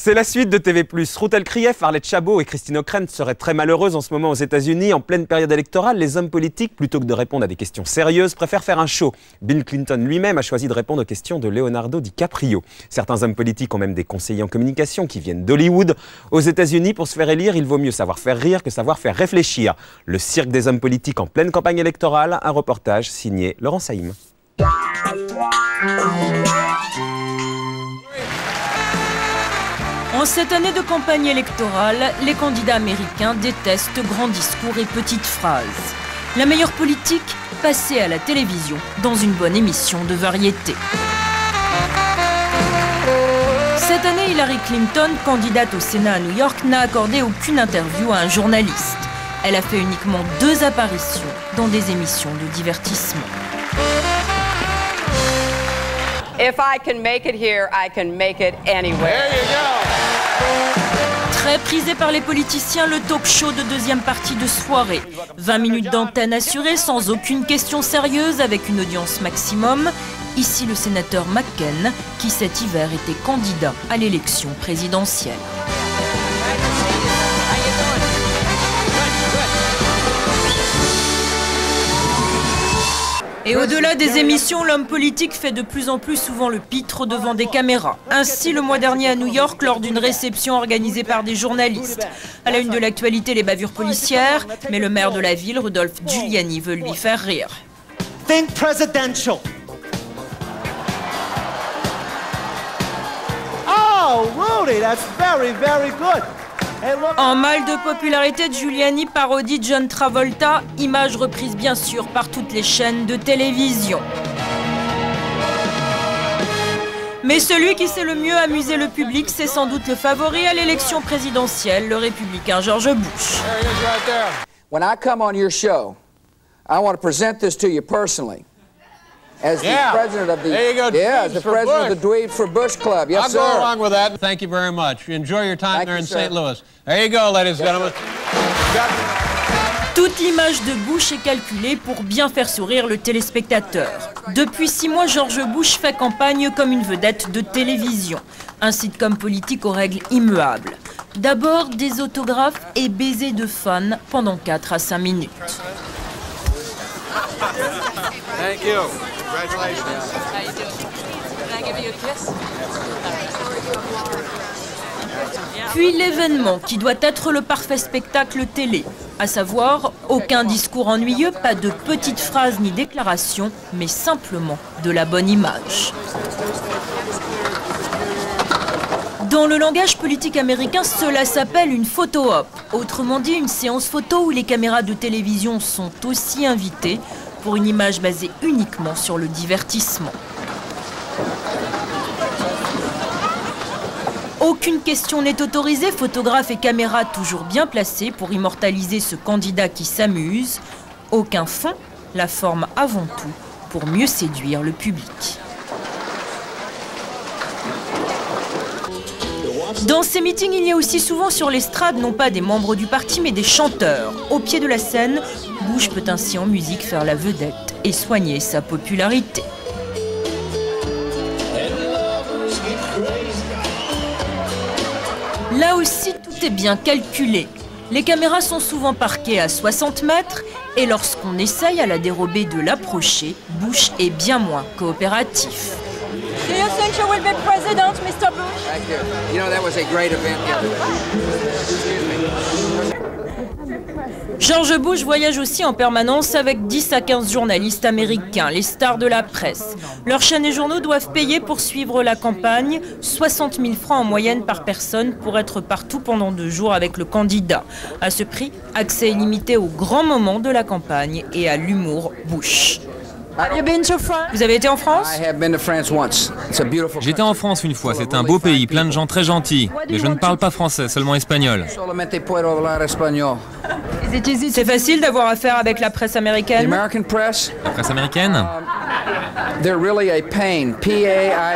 C'est la suite de TV+. Ruth El-Krief, Arlette Chabot et Christine Ockrent seraient très malheureuses en ce moment aux États-Unis. En pleine période électorale, les hommes politiques, plutôt que de répondre à des questions sérieuses, préfèrent faire un show. Bill Clinton lui-même a choisi de répondre aux questions de Leonardo DiCaprio. Certains hommes politiques ont même des conseillers en communication qui viennent d'Hollywood. Aux États-Unis, pour se faire élire, il vaut mieux savoir faire rire que savoir faire réfléchir. Le cirque des hommes politiques en pleine campagne électorale, un reportage signé Laurent Saïm. En cette année de campagne électorale, les candidats américains détestent grands discours et petites phrases. La meilleure politique, passer à la télévision dans une bonne émission de variété. Cette année, Hillary Clinton, candidate au Sénat à New York, n'a accordé aucune interview à un journaliste. Elle a fait uniquement 2 apparitions dans des émissions de divertissement. If I can make it here, I can make it anywhere. There you go. Très prisé par les politiciens, le talk show de deuxième partie de soirée. 20 minutes d'antenne assurée sans aucune question sérieuse avec une audience maximum. Ici le sénateur McCain qui cet hiver était candidat à l'élection présidentielle. Et au-delà des émissions, l'homme politique fait de plus en plus souvent le pitre devant des caméras. Ainsi, le mois dernier à New York, lors d'une réception organisée par des journalistes. À la une de l'actualité, les bavures policières, mais le maire de la ville, Rudolph Giuliani, veut lui faire rire. Think presidential. Oh, Rudy, that's very, very good. En mal de popularité, Giuliani parodie John Travolta, image reprise bien sûr par toutes les chaînes de télévision. Mais celui qui sait le mieux amuser le public, c'est sans doute le favori à l'élection présidentielle, le républicain George Bush. When I come on your show, I want to present this to you personally. As the president of the as the president of the Dweeb for Bush Club. Yes, sir. I'll go along with that. Thank you very much. Enjoy your time there in St. Louis. There you go, ladies and gentlemen. Toute l'image de Bush est calculée pour bien faire sourire le téléspectateur. Depuis 6 mois, George Bush fait campagne comme une vedette de télévision. Un sitcom politique aux règles immuables. D'abord, des autographes et baisers de fans pendant 4 à 5 minutes. Thank you. Congratulations. How you doing? Can I give you a kiss? Puis l'événement qui doit être le parfait spectacle télé, à savoir aucun discours ennuyeux, pas de petites phrases ni déclarations, mais simplement de la bonne image. Dans le langage politique américain, cela s'appelle une photo op, autrement dit une séance photo où les caméras de télévision sont aussi invitées pour une image basée uniquement sur le divertissement. Aucune question n'est autorisée, photographe et caméra toujours bien placés pour immortaliser ce candidat qui s'amuse. Aucun fond, la forme avant tout, pour mieux séduire le public. Dans ces meetings, il y a aussi souvent sur l'estrade non pas des membres du parti mais des chanteurs. Au pied de la scène, Bush peut ainsi en musique faire la vedette et soigner sa popularité. Là aussi, tout est bien calculé. Les caméras sont souvent parquées à 60 mètres et lorsqu'on essaye à la dérober de l'approcher, Bush est bien moins coopératif. Do you think you will be president, Mr. Bush? Thank you. You know, that was a great event yesterday. George Bush voyage aussi en permanence avec 10 à 15 journalistes américains, les stars de la presse. Leurs chaînes et journaux doivent payer pour suivre la campagne, 60 000 francs en moyenne par personne pour être partout pendant 2 jours avec le candidat. À ce prix, accès illimité aux grands moments de la campagne et à l'humour Bush. Vous avez été en France? J'étais en France une fois, c'est un beau pays, plein de gens très gentils. Mais je ne parle pas français, seulement espagnol. C'est facile d'avoir affaire avec la presse américaine? La presse américaine?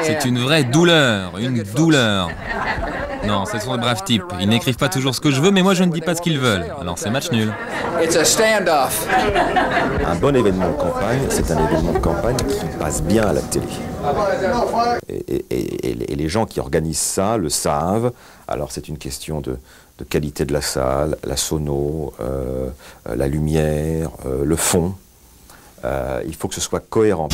C'est une vraie douleur, une douleur. Non, ce sont de braves types. Ils n'écrivent pas toujours ce que je veux, mais moi je ne dis pas ce qu'ils veulent. Alors c'est match nul. It's a standoff. Un bon événement de campagne, c'est un événement de campagne qui passe bien à la télé. Et les gens qui organisent ça le savent. Alors c'est une question de qualité de la salle, la sono, la lumière, le fond. Il faut que ce soit cohérent.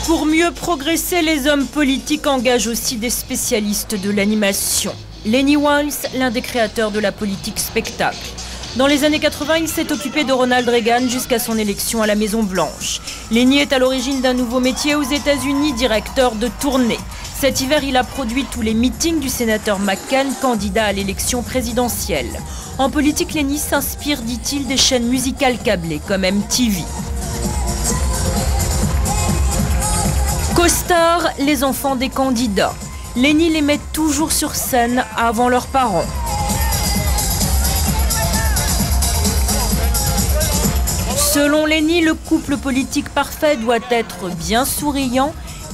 Pour mieux progresser, les hommes politiques engagent aussi des spécialistes de l'animation. Lenny Wills, l'un des créateurs de la politique spectacle. Dans les années 80, il s'est occupé de Ronald Reagan jusqu'à son élection à la Maison-Blanche. Lenny est à l'origine d'un nouveau métier aux États-Unis, directeur de tournée. Cet hiver, il a produit tous les meetings du sénateur McCain, candidat à l'élection présidentielle. En politique, Lenny s'inspire, dit-il, des chaînes musicales câblées comme MTV. Co-stars, les enfants des candidats. Lenny les met toujours sur scène avant leurs parents. Selon Lenny, le couple politique parfait doit être bien souriant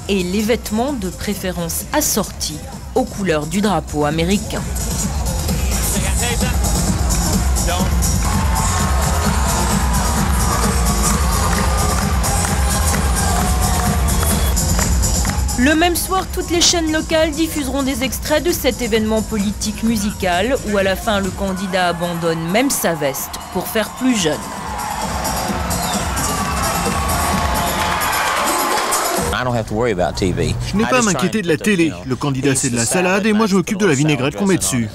et les vêtements de préférence assortis aux couleurs du drapeau américain. Le même soir, toutes les chaînes locales diffuseront des extraits de cet événement politique musical où à la fin le candidat abandonne même sa veste pour faire plus jeune. Je n'ai pas à m'inquiéter de la télé. Le candidat c'est de la salade et moi je m'occupe de la vinaigrette qu'on met dessus.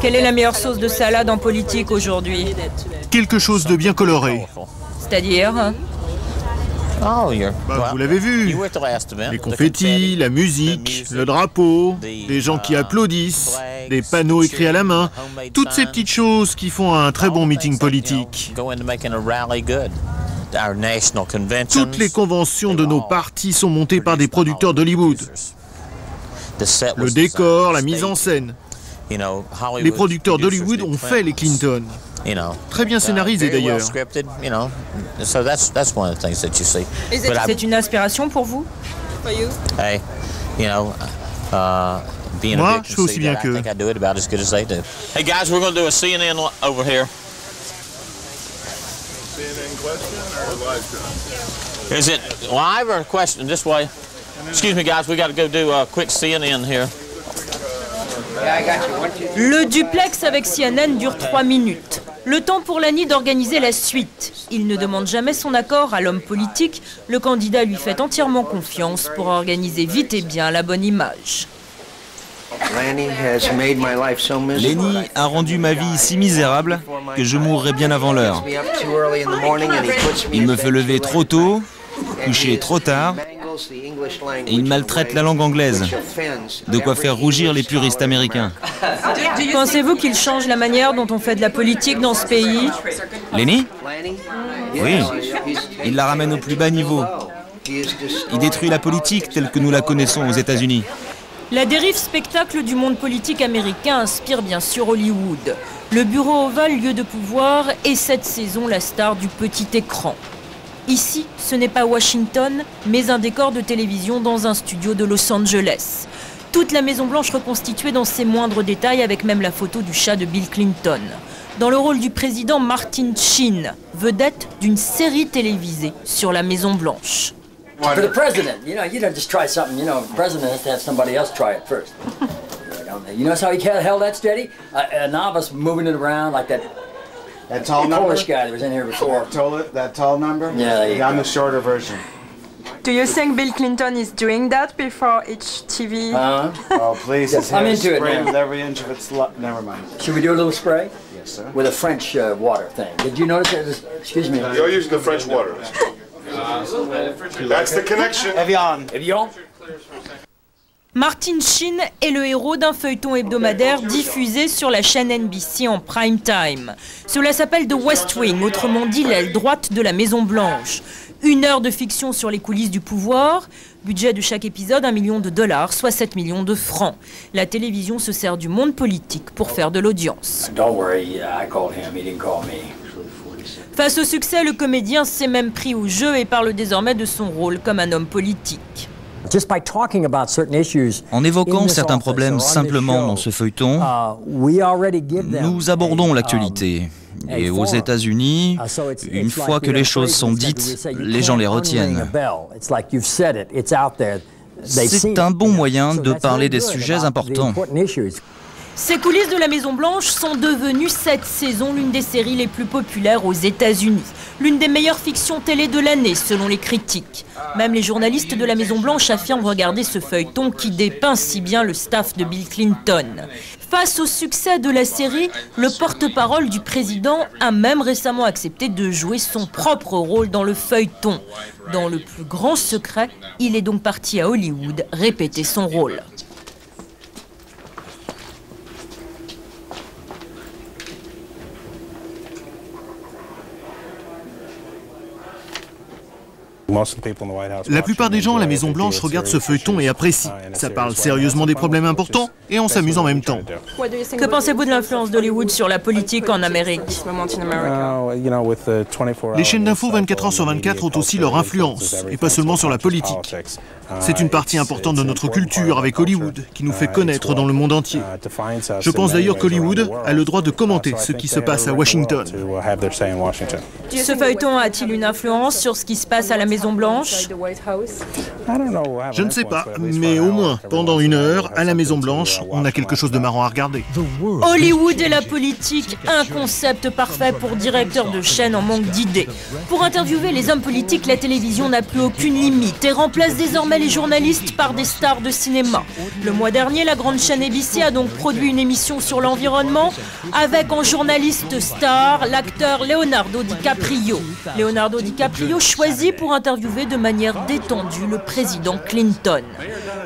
Quelle est la meilleure sauce de salade en politique aujourd'hui? Quelque chose de bien coloré. C'est-à-dire? Vous l'avez vu. Les confettis, la musique, le drapeau, des gens qui applaudissent, des panneaux écrits à la main, toutes ces petites choses qui font un très bon meeting politique. Toutes les conventions de nos partis sont montées par des producteurs d'Hollywood. Le décor, la mise en scène. Les producteurs d'Hollywood ont fait les Clinton. Très bien scénarisé d'ailleurs. C'est une inspiration pour vous? Moi, je fais aussi bien qu'eux. Hey guys, we're going to do a CNN over here. Is it live or a question? This way. Excuse me, guys. We got to go do a quick CNN here. Le duplex avec CNN dure 3 minutes. Le temps pour Lenny d'organiser la suite. Il ne demande jamais son accord à l'homme politique. Le candidat lui fait entièrement confiance pour organiser vite et bien la bonne image. Lenny a rendu ma vie si misérable que je mourrai bien avant l'heure. Il me fait lever trop tôt, coucher trop tard, et il maltraite la langue anglaise. De quoi faire rougir les puristes américains. Pensez-vous qu'il change la manière dont on fait de la politique dans ce pays? Lenny? Oui, il la ramène au plus bas niveau. Il détruit la politique telle que nous la connaissons aux États-Unis. La dérive spectacle du monde politique américain inspire bien sûr Hollywood. Le bureau ovale, lieu de pouvoir, est cette saison la star du petit écran. Ici, ce n'est pas Washington, mais un décor de télévision dans un studio de Los Angeles. Toute la Maison-Blanche reconstituée dans ses moindres détails, avec même la photo du chat de Bill Clinton. Dans le rôle du président, Martin Sheen, vedette d'une série télévisée sur la Maison-Blanche. For the president, you don't just try something, the president has to have somebody else try it first. You notice how he held that steady? A novice moving it around like that. That tall number? Polish guy that was in here before. That tall number? Yeah, I'm the shorter version. Do you think Bill Clinton is doing that before each TV? Oh, please. I'm into it now. With every inch of its never mind. Should we do a little spray? Yes, sir. With a French water thing. Did you notice that? Excuse me. You're using the French water. That's the connection. Evian. Evian. Martin Sheen est le héros d'un feuilleton hebdomadaire diffusé sur la chaîne NBC en prime time. Cela s'appelle The West Wing, autrement dit l'aile droite de la Maison-Blanche. 1 heure de fiction sur les coulisses du pouvoir. Budget de chaque épisode, $1 million, soit 7 millions de francs. La télévision se sert du monde politique pour faire de l'audience. Face au succès, le comédien s'est même pris au jeu et parle désormais de son rôle comme un homme politique. En évoquant certains problèmes simplement dans ce feuilleton, nous abordons l'actualité. Et aux États-Unis, une fois que les choses sont dites, les gens les retiennent. C'est un bon moyen de parler des sujets importants. Ces coulisses de la Maison-Blanche sont devenues cette saison l'une des séries les plus populaires aux États-Unis. L'une des meilleures fictions télé de l'année, selon les critiques. Même les journalistes de la Maison-Blanche affirment regarder ce feuilleton qui dépeint si bien le staff de Bill Clinton. Face au succès de la série, le porte-parole du président a même récemment accepté de jouer son propre rôle dans le feuilleton. Dans le plus grand secret, il est donc parti à Hollywood répéter son rôle. La plupart des gens à la Maison-Blanche regardent ce feuilleton et apprécient. Ça parle sérieusement des problèmes importants et on s'amuse en même temps. Que pensez-vous de l'influence d'Hollywood sur la politique en Amérique? Les chaînes d'infos 24 heures sur 24 ont aussi leur influence, et pas seulement sur la politique. C'est une partie importante de notre culture avec Hollywood, qui nous fait connaître dans le monde entier. Je pense d'ailleurs qu'Hollywood a le droit de commenter ce qui se passe à Washington. Ce feuilleton a-t-il une influence sur ce qui se passe à la Maison-Blanche? Je ne sais pas, mais au moins, pendant 1 heure, à la Maison-Blanche, on a quelque chose de marrant à regarder. Hollywood et la politique, un concept parfait pour directeur de chaîne en manque d'idées. Pour interviewer les hommes politiques, la télévision n'a plus aucune limite et remplace désormais les journalistes par des stars de cinéma. Le mois dernier, la grande chaîne ABC a donc produit une émission sur l'environnement avec en journaliste star l'acteur Leonardo DiCaprio. Leonardo DiCaprio choisi pour interviewer de manière détendue le président Clinton.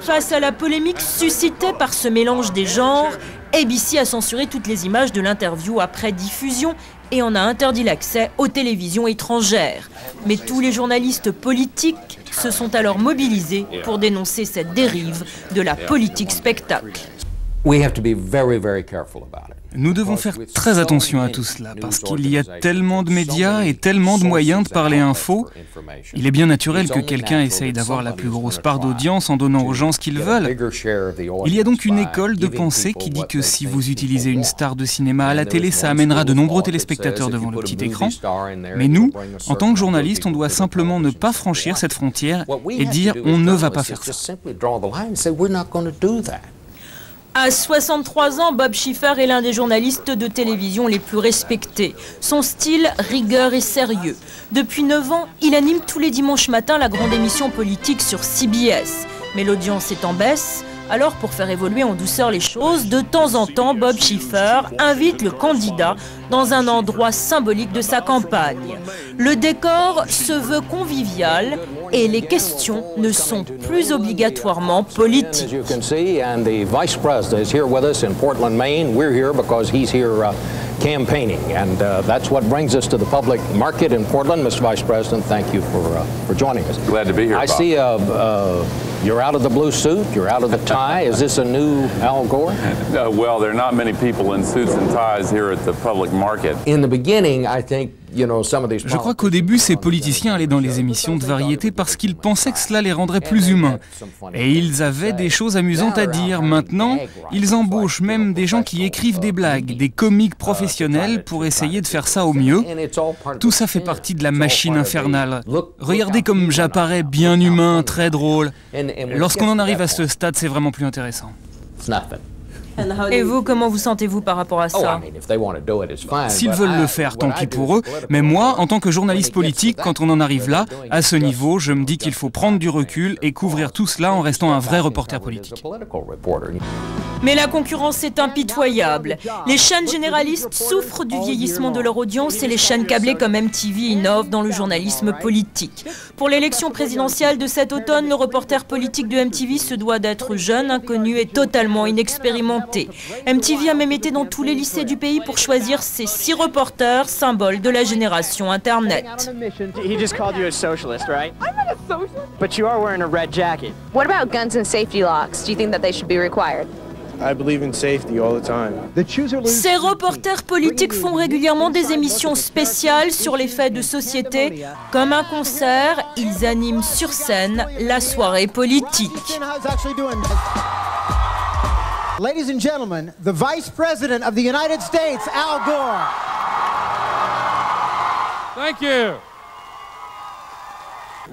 Face à la polémique suscitée par ce mélange des genres, ABC a censuré toutes les images de l'interview après diffusion et en a interdit l'accès aux télévisions étrangères. Mais tous les journalistes politiques se sont alors mobilisés pour dénoncer cette dérive de la politique spectacle. Nous devons faire très attention à tout cela, parce qu'il y a tellement de médias et tellement de moyens de parler info. Il est bien naturel que quelqu'un essaye d'avoir la plus grosse part d'audience en donnant aux gens ce qu'ils veulent. Il y a donc une école de pensée qui dit que si vous utilisez une star de cinéma à la télé, ça amènera de nombreux téléspectateurs devant le petit écran. Mais nous, en tant que journalistes, on doit simplement ne pas franchir cette frontière et dire on ne va pas faire ça. À 63 ans, Bob Schiffer est l'un des journalistes de télévision les plus respectés. Son style, rigueur et sérieux. Depuis 9 ans, il anime tous les dimanches matins la grande émission politique sur CBS. Mais l'audience est en baisse. Alors, pour faire évoluer en douceur les choses, de temps en temps, Bob Schiffer invite le candidat dans un endroit symbolique de sa campagne. Le décor se veut convivial et les questions ne sont plus obligatoirement politiques. Campaigning, and that's what brings us to the public market in Portland. Mr. Vice President, thank you for joining us. Glad to be here, Bob. I see you're out of the blue suit, you're out of the tie. Is this a new Al Gore? Well, there are not many people in suits and ties here at the public market. In the beginning, I think, you know, some of these. Je crois qu'au début, ces politiciens allaient dans les émissions de variété parce qu'ils pensaient que cela les rendrait plus humains. Et ils avaient des choses amusantes à dire. Maintenant, ils embauchent même des gens qui écrivent des blagues, des comiques professionnels pour essayer de faire ça au mieux. Tout ça fait partie de la machine infernale. Regardez comme j'apparais bien humain, très drôle. Lorsqu'on en arrive à ce stade, c'est vraiment plus intéressant. Et vous, comment vous sentez-vous par rapport à ça? S'ils veulent le faire, tant pis pour eux. Mais moi, en tant que journaliste politique, quand on en arrive là, à ce niveau, je me dis qu'il faut prendre du recul et couvrir tout cela en restant un vrai reporter politique. Mais la concurrence est impitoyable. Les chaînes généralistes souffrent du vieillissement de leur audience et les chaînes câblées comme MTV innovent dans le journalisme politique. Pour l'élection présidentielle de cet automne, le reporter politique de MTV se doit d'être jeune, inconnu et totalement inexpérimenté. MTV a même été dans tous les lycées du pays pour choisir ses 6 reporters, symboles de la génération Internet. He just called you a socialist, right? I'm not a socialist. But you are wearing a red jacket. What about guns and safety locks? Do you think that they should be required? I believe in safety all the time. Ces reporters politiques font régulièrement des émissions spéciales sur les faits de société. Comme un concert, ils animent sur scène la soirée politique. Ladies and gentlemen, the Vice President of the United States, Al Gore. Thank you.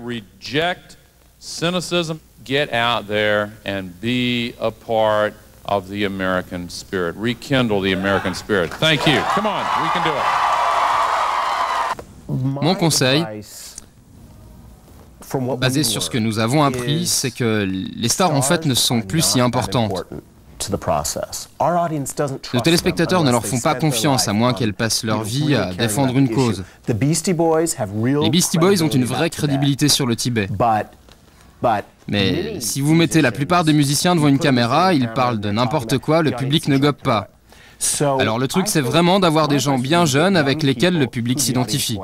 Reject cynicism. Get out there and be a part of the American spirit. Rekindle the American spirit. Thank you. Come on, we can do it. Mon conseil, basé sur ce que nous avons appris, c'est que les stars en fait ne sont plus si importantes. Nos téléspectateurs ne leur font pas confiance à moins qu'elles passent leur vie à défendre une cause. Les Beastie Boys ont une vraie crédibilité sur le Tibet. Mais si vous mettez la plupart des musiciens devant une caméra, ils parlent de n'importe quoi, le public ne gobe pas. Alors le truc, c'est vraiment d'avoir des gens bien jeunes avec lesquels le public s'identifie.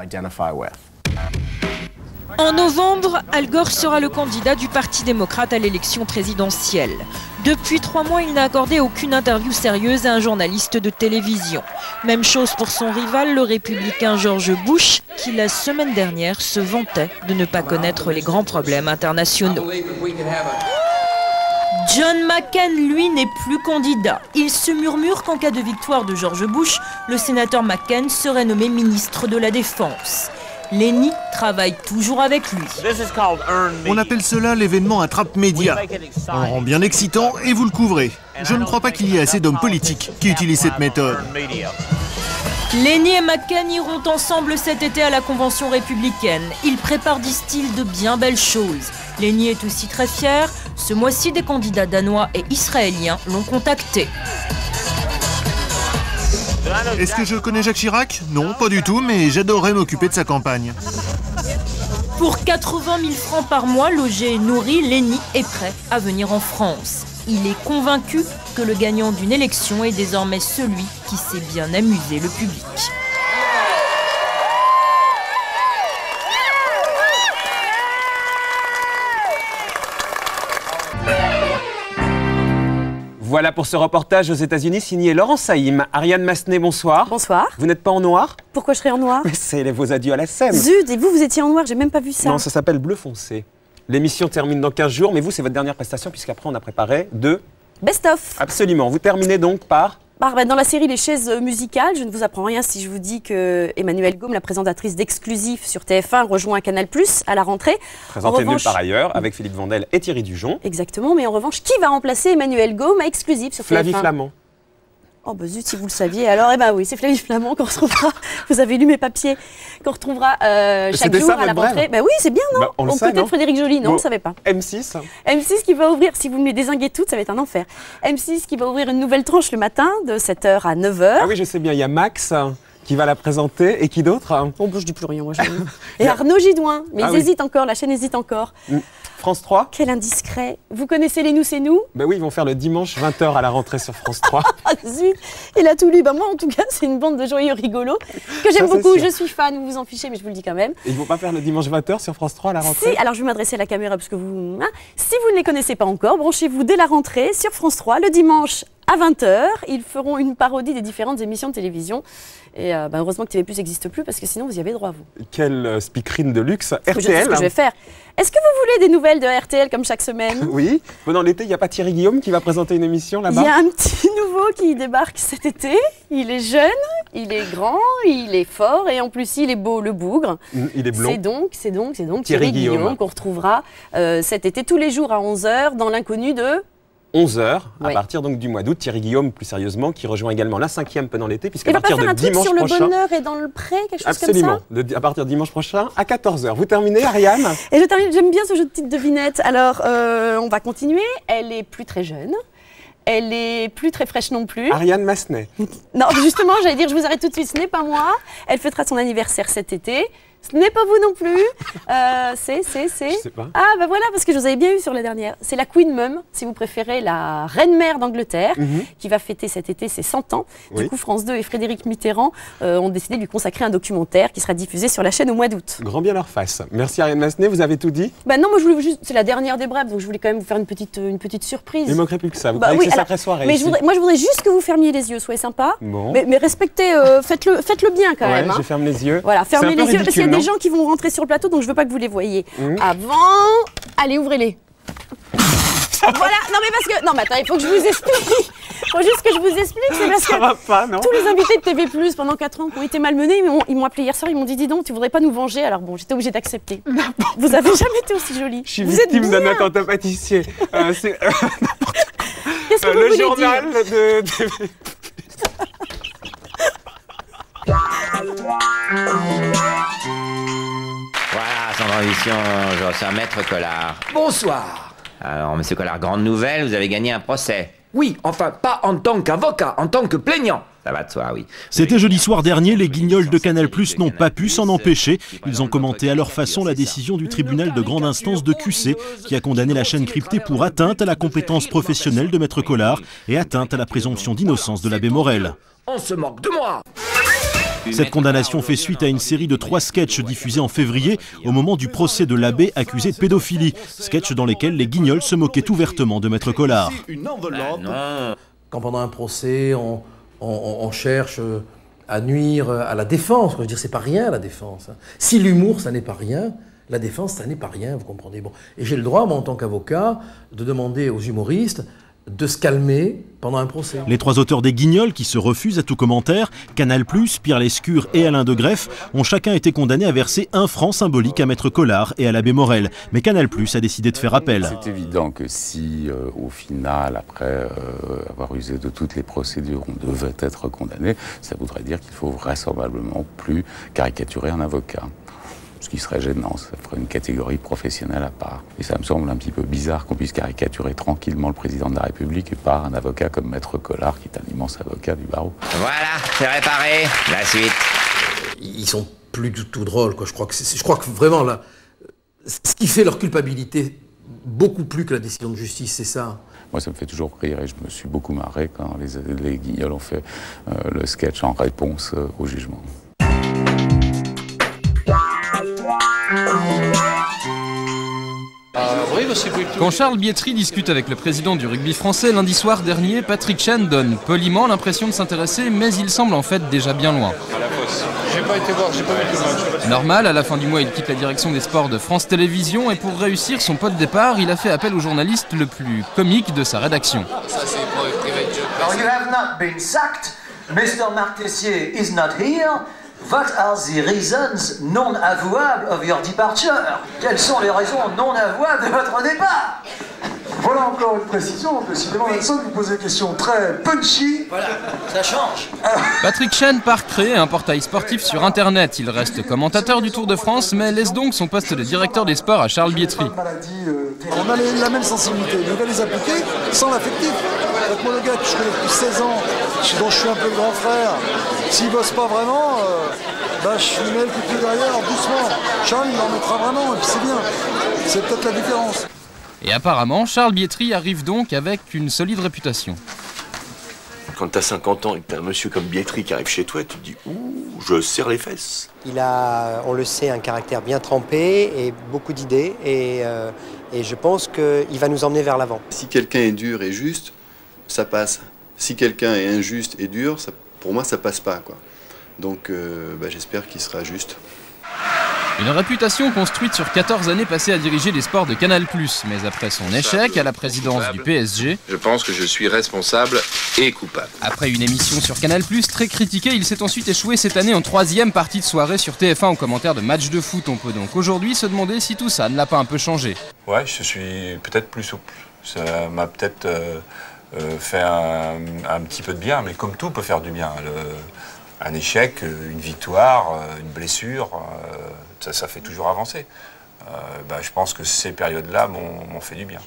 En novembre, Al Gore sera le candidat du Parti démocrate à l'élection présidentielle. Depuis 3 mois, il n'a accordé aucune interview sérieuse à un journaliste de télévision. Même chose pour son rival, le républicain George Bush, qui la semaine dernière se vantait de ne pas connaître les grands problèmes internationaux. John McCain, lui, n'est plus candidat. Il se murmure qu'en cas de victoire de George Bush, le sénateur McCain serait nommé ministre de la Défense. Lenny travaille toujours avec lui. On appelle cela l'événement attrape média. On le rend bien excitant et vous le couvrez. Je ne crois pas qu'il y ait assez d'hommes politiques qui utilisent cette méthode. Lenny et McCain iront ensemble cet été à la convention républicaine. Ils préparent, disent-ils, de bien belles choses. Lenny est aussi très fier. Ce mois-ci, des candidats danois et israéliens l'ont contacté. Est-ce que je connais Jacques Chirac? Non, pas du tout, mais j'adorerais m'occuper de sa campagne. Pour 80 000 francs par mois, logé et nourri, Lenny est prêt à venir en France. Il est convaincu que le gagnant d'une élection est désormais celui qui sait bien amuser le public. Voilà pour ce reportage aux États-Unis signé Laurent Saïm. Ariane Massenet, bonsoir. Bonsoir. Vous n'êtes pas en noir? Pourquoi je serais en noir? C'est vos adieux à la scène. Zut, et vous étiez en noir, j'ai même pas vu ça. Non, ça s'appelle Bleu foncé. L'émission termine dans 15 jours, mais vous, c'est votre dernière prestation, puisqu'après, on a préparé deux... Best-of. Absolument. Vous terminez donc par... Dans la série Les chaises musicales, je ne vous apprends rien si je vous dis que Emmanuelle Gaume, la présentatrice d'Exclusif sur TF1, rejoint Canal+ à la rentrée. Présentée nulle part ailleurs, avec Philippe Vandel et Thierry Dujon. Exactement, mais en revanche, qui va remplacer Emmanuelle Gaume à Exclusif sur TF1? Flavie Flamand. Oh bah zut, si vous le saviez. Alors, eh ben oui, c'est Flavie Flamand qu'on retrouvera. Vous avez lu mes papiers. Qu'on retrouvera chaque jour à la rentrée. Bah oui, c'est bien, non? On le sait, peut-être Frédéric Joly, non, on ne savait pas. M6. M6 qui va ouvrir, si vous me les dézinguez toutes, ça va être un enfer. M6 qui va ouvrir une nouvelle tranche le matin, de 7h à 9h. Ah oui, je sais bien, il y a Max qui va la présenter, et qui d'autre? Bon, je dis plus rien, moi. Et Arnaud Gidouin, mais ils hésitent encore, la chaîne hésite encore. France 3. Quel indiscret. Vous connaissez Les Nous, c'est nous? Ben oui, ils vont faire le dimanche 20h à la rentrée sur France 3. Ah zut, il a tout lu. Moi, en tout cas, c'est une bande de joyeux rigolos que j'aime beaucoup. Je suis fan, vous vous en fichez, mais je vous le dis quand même. Et ils vont pas faire le dimanche 20h sur France 3 à la rentrée? Si, alors je vais m'adresser à la caméra parce que vous... Si vous ne les connaissez pas encore, branchez-vous dès la rentrée sur France 3 le dimanche à 20h. Ils feront une parodie des différentes émissions de télévision. Et heureusement que TV+ n'existe plus parce que sinon vous y avez droit, vous. Quelle speakerine de luxe. RTL. Je sais ce que je vais faire. Est-ce que vous voulez des nouvelles de RTL comme chaque semaine? Oui. Pendant l'été, il n'y a pas Thierry Guillaume qui va présenter une émission là-bas? Il y a un petit nouveau qui débarque cet été. Il est jeune, il est grand, il est fort et en plus il est beau, le bougre. Il est blond. C'est donc Thierry Guillaume qu'on retrouvera cet été tous les jours à 11h dans l'inconnu de... 11h, à partir donc du mois d'août. Thierry Guillaume, plus sérieusement, qui rejoint également la 5e pendant l'été, puisqu'à partir de dimanche prochain... Il va pas faire un truc sur le bonheur et dans le pré, quelque chose comme ça? Absolument, à partir de dimanche prochain à 14h. Vous terminez, Ariane? Et je termine, j'aime bien ce jeu de petites devinettes. Alors, on va continuer. Elle est plus très jeune. Elle est plus très fraîche non plus. Ariane Massenet. Non, justement, j'allais dire, je vous arrête tout de suite, ce n'est pas moi. Elle fêtera son anniversaire cet été. Ce n'est pas vous non plus. C'est. Je sais pas. Ah, bah voilà, parce que je vous avais bien eu sur la dernière. C'est la Queen Mum, si vous préférez, la reine-mère d'Angleterre, qui va fêter cet été ses 100 ans. Du coup, France 2 et Frédéric Mitterrand ont décidé de lui consacrer un documentaire qui sera diffusé sur la chaîne au mois d'août. Grand bien leur face. Merci Ariane Massenet, vous avez tout dit? Bah non, moi je voulais juste. C'est la dernière des brèves, donc je voulais quand même vous faire une petite surprise. Il ne manquerait plus que ça. Vous croyez que c'est sacrée soirée mais ici. moi je voudrais juste que vous fermiez les yeux, soyez sympa. Bon. Mais respectez, faites-le bien quand même. Je ferme les yeux. Voilà, fermez les yeux, parce qu'il y a des non gens qui vont rentrer sur le plateau, donc je veux pas que vous les voyiez. Avant, allez, ouvrez-les. Voilà, non mais parce que... Non mais attends, il faut que je vous explique. Il faut juste que je vous explique, c'est parce Ça va pas, non? tous les invités de TV+, pendant 4 ans, qui ont été malmenés, ils m'ont appelé hier soir, ils m'ont dit, dis donc, tu voudrais pas nous venger? Alors bon, j'étais obligée d'accepter. Vous avez jamais été aussi jolie. Je suis vous victime d'un attentat pâtissier. C'est Qu'est-ce que vous le voulez journal dire de... Voilà, sans transition, je reçois Maître Collard. Bonsoir. Alors, Monsieur Collard, grande nouvelle, vous avez gagné un procès. Oui, enfin, pas en tant qu'avocat, en tant que plaignant. Ça va de soi, oui. C'était jeudi soir dernier, les guignols de Canal+ n'ont pas pu s'en empêcher. Ils ont commenté à leur façon la décision du tribunal de grande instance de QC qui a condamné la chaîne cryptée pour atteinte à la compétence professionnelle de Maître Collard et atteinte à la présomption d'innocence de l'abbé Morel. On se moque de moi. Cette condamnation fait suite à une série de 3 sketchs diffusés en février au moment du procès de l'abbé accusé de pédophilie. Sketchs dans lesquels les guignols se moquaient ouvertement de Maître Collard. Quand pendant un procès, on cherche à nuire à la défense, je veux dire, c'est pas rien la défense. Si l'humour, ça n'est pas rien, la défense, ça n'est pas rien, vous comprenez. Bon. Et j'ai le droit, moi, en tant qu'avocat, de demander aux humoristes de se calmer pendant un procès. Les 3 auteurs des guignols, qui se refusent à tout commentaire, Canal+, Pierre Lescure et Alain de Greff, ont chacun été condamnés à verser 1 franc symbolique à Maître Collard et à l'abbé Morel. Mais Canal+ a décidé de faire appel. C'est évident que si, au final, après avoir usé de toutes les procédures, on devait être condamné, ça voudrait dire qu'il faut vraisemblablement plus caricaturer un avocat. Ce qui serait gênant, ça ferait une catégorie professionnelle à part. Et ça me semble un petit peu bizarre qu'on puisse caricaturer tranquillement le président de la République et pas un avocat comme Maître Collard, qui est un immense avocat du barreau. Voilà, c'est réparé. La suite. Ils sont plus du tout drôles, quoi. Je crois que vraiment, là, ce qui fait leur culpabilité, beaucoup plus que la décision de justice, c'est ça. Moi, ça me fait toujours rire et je me suis beaucoup marré quand les guignols ont fait le sketch en réponse au jugement. Quand Charles Bietri discute avec le président du rugby français lundi soir dernier, Patrick Chen donne poliment l'impression de s'intéresser, mais il semble en fait déjà bien loin. J'ai pas été voir, j'ai pas vu tout le match. Normal, à la fin du mois, il quitte la direction des sports de France Télévisions et pour réussir son pot de départ, il a fait appel au journaliste le plus comique de sa rédaction. Ça c'est pour le private joke. Now you have not been sacked. Mr. Marc Tessier is not here. What are the reasons non avouables of your departure? Quelles sont les raisons non avouables de votre départ? Voilà encore une précision, décidément Vincent vous pose des questions très punchy. Voilà, ça change. Patrick Chen part créer un portail sportif sur internet. Il reste commentateur du Tour de France, mais laisse donc son poste de directeur des sports à Charles Bietri. On a la même sensibilité, mais il va les appliquer sans l'affectif. Moi le gars que je connais depuis 16 ans, dont je suis un peu le grand frère, s'il bosse pas vraiment, je lui mets le coup de pied derrière, doucement. Charles il en mettra vraiment, et puis c'est bien. C'est peut-être la différence. Et apparemment, Charles Bietri arrive donc avec une solide réputation. Quand t'as 50 ans et que t'as un monsieur comme Bietri qui arrive chez toi, tu te dis « Ouh, je serre les fesses ». Il a, on le sait, un caractère bien trempé et beaucoup d'idées. Et je pense qu'il va nous emmener vers l'avant. Si quelqu'un est dur et juste, ça passe. Si quelqu'un est injuste et dur, pour moi, ça passe pas, quoi. Donc j'espère qu'il sera juste. Une réputation construite sur 14 années passées à diriger les sports de Canal+. Mais après son échec à la présidence du PSG... Je pense que je suis responsable et coupable. Après une émission sur Canal+, très critiquée, il s'est ensuite échoué cette année en 3e partie de soirée sur TF1 au commentaire de matchs de foot. On peut donc aujourd'hui se demander si tout ça ne l'a pas un peu changé. Ouais, je suis peut-être plus souple. Ça m'a peut-être fait un petit peu de bien, mais comme tout peut faire du bien. Un échec, une victoire, une blessure, ça fait toujours avancer. Je pense que ces périodes-là m'ont fait du bien.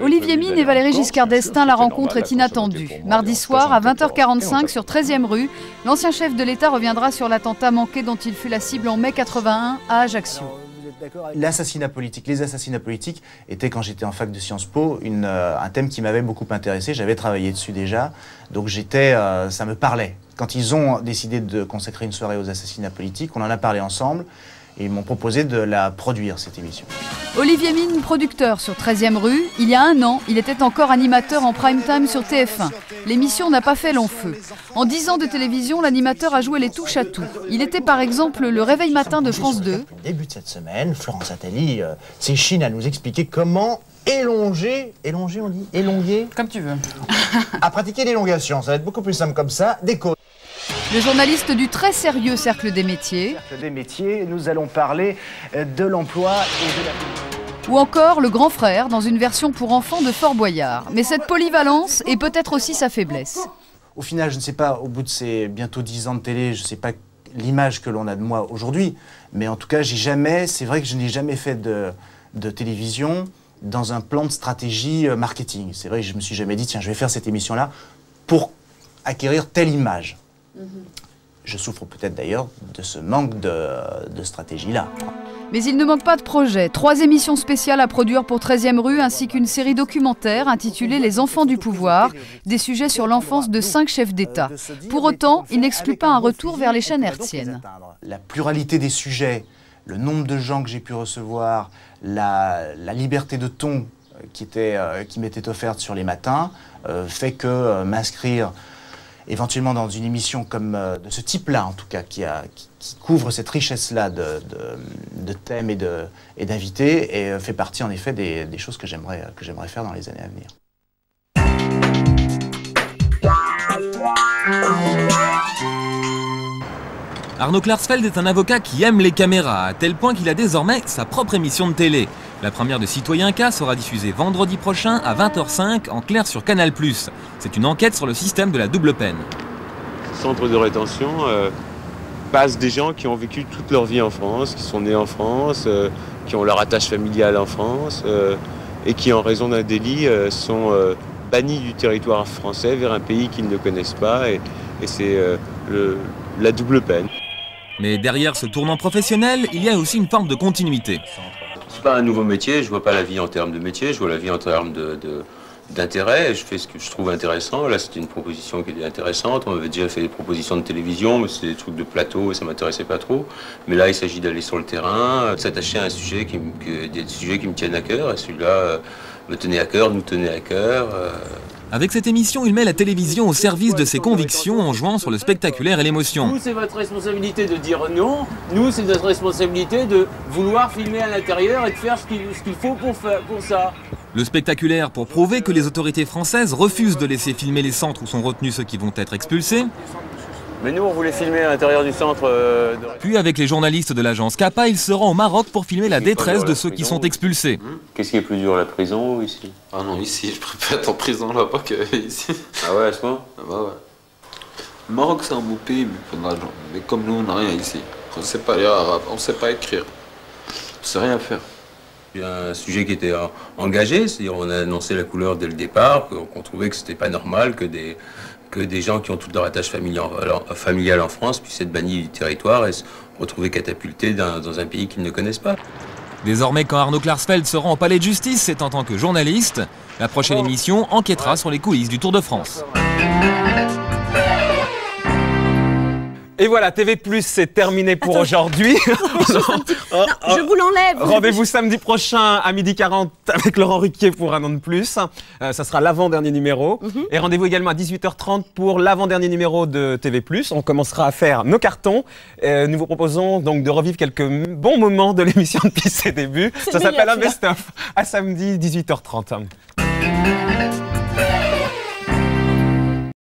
Olivier Mine et Valéry Giscard d'Estaing, la rencontre est inattendue. Mardi soir, à 20h45, sur 13e rue, l'ancien chef de l'État reviendra sur l'attentat manqué dont il fut la cible en mai 81 à Ajaccio. L'assassinat politique, les assassinats politiques étaient, quand j'étais en fac de Sciences Po, un thème qui m'avait beaucoup intéressé. J'avais travaillé dessus déjà, donc ça me parlait. Quand ils ont décidé de consacrer une soirée aux assassinats politiques, on en a parlé ensemble et ils m'ont proposé de la produire, cette émission. Olivier Mine, producteur sur 13e rue. Il y a un an, il était encore animateur en prime time sur TF1. L'émission n'a pas fait long feu. En 10 ans de télévision, l'animateur a joué les touches à tout. Il était par exemple le réveil matin de France 2. Au début de cette semaine, Florence Attali s'échine à nous expliquer comment élonger on dit élonguer, comme tu veux, à pratiquer l'élongation. Ça va être beaucoup plus simple comme ça, des côtes. Le journaliste du très sérieux Cercle des métiers. Cercle des métiers, nous allons parler de l'emploi et de la... Ou encore le grand frère dans une version pour enfants de Fort Boyard. Mais cette polyvalence est peut-être aussi sa faiblesse. Au final, je ne sais pas, au bout de ces bientôt 10 ans de télé, je ne sais pas l'image que l'on a de moi aujourd'hui, mais en tout cas, c'est vrai que je n'ai jamais fait de télévision dans un plan de stratégie marketing. C'est vrai que je ne me suis jamais dit, tiens, je vais faire cette émission-là pour acquérir telle image. Je souffre peut-être d'ailleurs de ce manque de stratégie-là. Mais il ne manque pas de projets. 3 émissions spéciales à produire pour 13e rue, ainsi qu'une série documentaire intitulée Les enfants du pouvoir, des sujets sur l'enfance de 5 chefs d'État. Pour autant, il n'exclut pas un retour vers les chaînes hertziennes. La pluralité des sujets, le nombre de gens que j'ai pu recevoir, la liberté de ton qui m'était offerte sur les matins, fait que m'inscrire éventuellement dans une émission comme de ce type-là, en tout cas, qui couvre cette richesse-là de thèmes et d'invités, et fait partie en effet des choses que j'aimerais faire dans les années à venir. Arnaud Klarsfeld est un avocat qui aime les caméras, à tel point qu'il a désormais sa propre émission de télé. La première de Citoyen K sera diffusée vendredi prochain à 20h05 en clair sur Canal+. C'est une enquête sur le système de la double peine. Centre de rétention passent des gens qui ont vécu toute leur vie en France, qui sont nés en France, qui ont leur attache familiale en France et qui, en raison d'un délit, sont bannis du territoire français vers un pays qu'ils ne connaissent pas. Et c'est la double peine. Mais derrière ce tournant professionnel, il y a aussi une forme de continuité. C'est pas un nouveau métier, je vois pas la vie en termes de métier, je vois la vie en termes d'intérêt. Je fais ce que je trouve intéressant. Là, c'était une proposition qui était intéressante. On m'avait déjà fait des propositions de télévision, mais c'était des trucs de plateau et ça m'intéressait pas trop. Mais là, il s'agit d'aller sur le terrain, de s'attacher à un sujet des sujets qui me tiennent à cœur. Et celui-là me tenait à cœur, nous tenait à cœur. Avec cette émission, il met la télévision au service de ses convictions en jouant sur le spectaculaire et l'émotion. Vous, c'est votre responsabilité de dire non. Nous, c'est notre responsabilité de vouloir filmer à l'intérieur et de faire ce qu'il faut pour ça. Le spectaculaire pour prouver que les autorités françaises refusent de laisser filmer les centres où sont retenus ceux qui vont être expulsés. Mais nous, on voulait filmer à l'intérieur du centre. Puis avec les journalistes de l'agence CAPA, il se rend au Maroc pour filmer la détresse de ceux qui sont expulsés. Qu'est-ce qui est plus dur, la prison ou ici? Ah non, ici, je préfère être en prison là-bas qu'ici. Ah ouais, à ce moment? Ah bah ouais. Le Maroc, c'est un beau pays, mais il faut de l'argent. Mais comme nous, on n'a rien ici. On ne sait pas lire arabe, on ne sait pas écrire. On ne sait rien faire. Il y a un sujet qui était engagé, c'est-à-dire on a annoncé la couleur dès le départ, qu'on trouvait que c'était pas normal que des gens qui ont toute leur attache familiale en France puissent être bannis du territoire et se retrouver catapultés dans un pays qu'ils ne connaissent pas. Désormais, quand Arnaud Klarsfeld se rend au palais de justice, c'est en tant que journaliste. La prochaine émission enquêtera sur les coulisses du Tour de France. Et voilà, TV+, c'est terminé pour aujourd'hui. Je vous l'enlève. Rendez-vous samedi prochain à 12h40 avec Laurent Ruquier pour Un an de plus. Ça sera l'avant-dernier numéro. Et rendez-vous également à 18h30 pour l'avant-dernier numéro de TV+. On commencera à faire nos cartons. Nous vous proposons donc de revivre quelques bons moments de l'émission depuis ses débuts. Ça s'appelle Un Best-of. À samedi, 18h30.